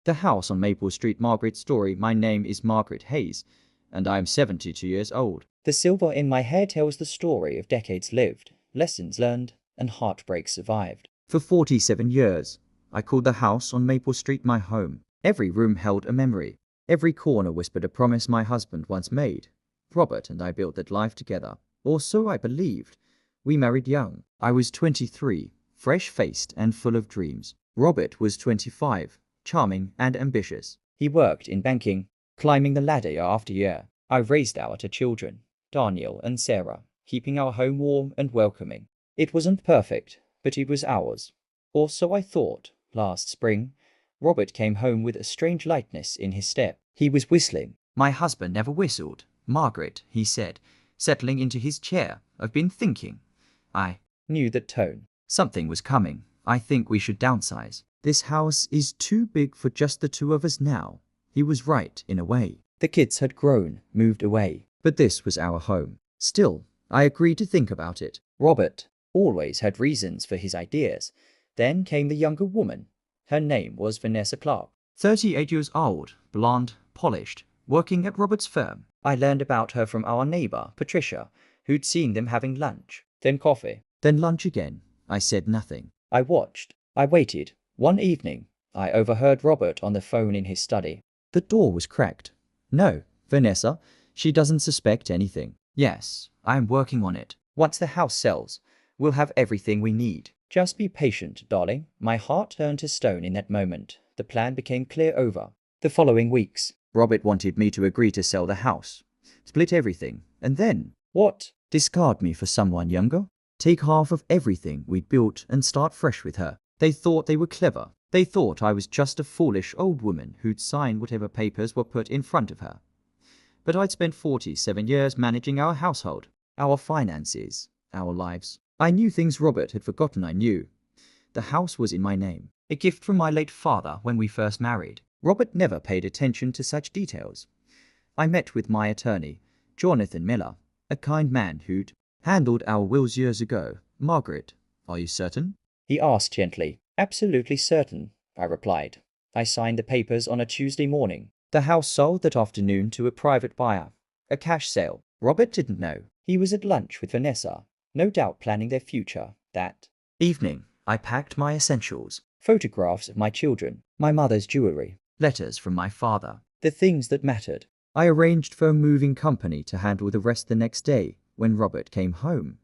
The house on Maple Street. Margaret's story. My name is Margaret Hayes, and I am 72 years old. The silver in my hair tells the story of decades lived, lessons learned, and heartbreaks survived. For 47 years, I called the house on Maple Street my home. Every room held a memory. Every corner whispered a promise my husband once made. Robert and I built that life together, or so I believed. We married young. I was 23, fresh-faced and full of dreams. Robert was 25, charming and ambitious. He worked in banking, climbing the ladder year after year. I raised our two children, Daniel and Sarah, keeping our home warm and welcoming. It wasn't perfect, but it was ours. Or so I thought. Last spring, Robert came home with a strange lightness in his step. He was whistling. My husband never whistled. Margaret, he said, settling into his chair. I've been thinking. I knew that tone. Something was coming. I think we should downsize. This house is too big for just the two of us now. He was right, in a way. The kids had grown, moved away. But this was our home. Still, I agreed to think about it. Robert always had reasons for his ideas. Then came the younger woman. Her name was Vanessa Clark. 38 years old, blonde, polished, working at Robert's firm. I learned about her from our neighbor, Patricia, who'd seen them having lunch, then coffee. Then lunch again. I said nothing. I watched. I waited. One evening, I overheard Robert on the phone in his study. The door was cracked. No, Vanessa, she doesn't suspect anything. Yes, I am working on it. Once the house sells, we'll have everything we need. Just be patient, darling. My heart turned to stone in that moment. The plan became clear over the following weeks. Robert wanted me to agree to sell the house, split everything, and then... What? Discard me for someone younger? Take half of everything we'd built and start fresh with her. They thought they were clever. They thought I was just a foolish old woman who'd sign whatever papers were put in front of her. But I'd spent 47 years managing our household, our finances, our lives. I knew things Robert had forgotten I knew. The house was in my name, a gift from my late father when we first married. Robert never paid attention to such details. I met with my attorney, Jonathan Miller, a kind man who'd handled our wills years ago. Margaret, are you certain? He asked gently. Absolutely certain, I replied. I signed the papers on a Tuesday morning. The house sold that afternoon to a private buyer. A cash sale. Robert didn't know. He was at lunch with Vanessa, no doubt planning their future. That evening, I packed my essentials. Photographs of my children, my mother's jewelry, letters from my father, the things that mattered. I arranged for a moving company to handle the rest the next day. When Robert came home,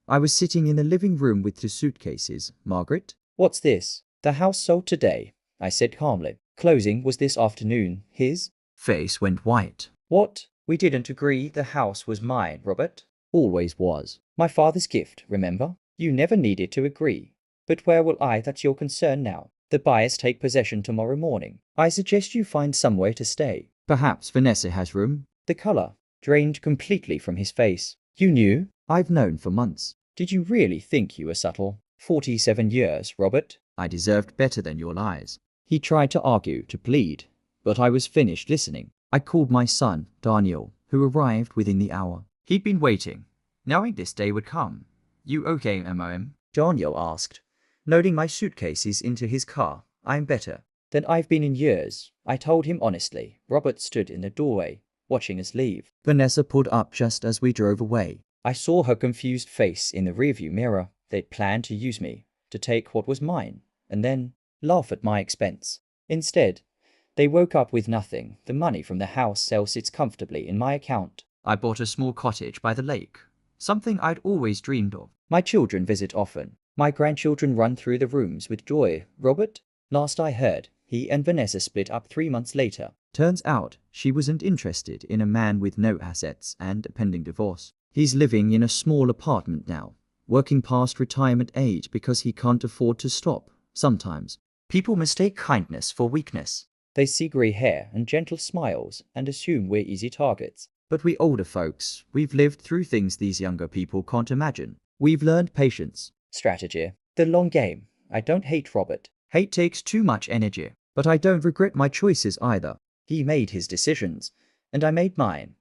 I was sitting in the living room with 2 suitcases. Margaret? What's this? The house sold today, I said calmly. Closing was this afternoon. His face went white. What? We didn't agree the house was mine, Robert. Always was. My father's gift, remember? You never needed to agree. But where will I? That's your concern now. The buyers take possession tomorrow morning. I suggest you find somewhere to stay. Perhaps Vanessa has room. The color drained completely from his face. You knew? I've known for months. Did you really think you were subtle? 47 years, Robert. I deserved better than your lies. He tried to argue, to plead, but I was finished listening. I called my son, Daniel, who arrived within the hour. He'd been waiting, knowing this day would come. You okay, MOM? Daniel asked, loading my suitcases into his car. I'm better than I've been in years. I told him honestly. Robert stood in the doorway, watching us leave. Vanessa pulled up just as we drove away. I saw her confused face in the rearview mirror. They'd planned to use me, to take what was mine, and then laugh at my expense. Instead, they woke up with nothing. The money from the house sale sits comfortably in my account. I bought a small cottage by the lake, something I'd always dreamed of. My children visit often. My grandchildren run through the rooms with joy. Robert? Last I heard, he and Vanessa split up 3 months later. Turns out she wasn't interested in a man with no assets and a pending divorce. He's living in a small apartment now, working past retirement age because he can't afford to stop. Sometimes people mistake kindness for weakness. They see grey hair and gentle smiles and assume we're easy targets. But we older folks, we've lived through things these younger people can't imagine. We've learned patience, strategy, the long game. I don't hate Robert. Hate takes too much energy, but I don't regret my choices either. He made his decisions, and I made mine.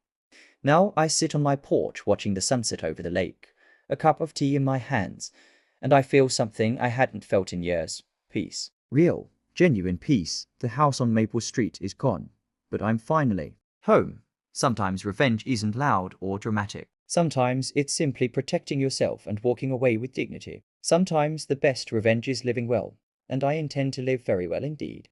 Now I sit on my porch watching the sunset over the lake, a cup of tea in my hands, and I feel something I hadn't felt in years. Peace. Real Genuine peace. The house on Maple Street is gone, but I'm finally home. Sometimes revenge isn't loud or dramatic. Sometimes it's simply protecting yourself and walking away with dignity. Sometimes the best revenge is living well, and I intend to live very well indeed.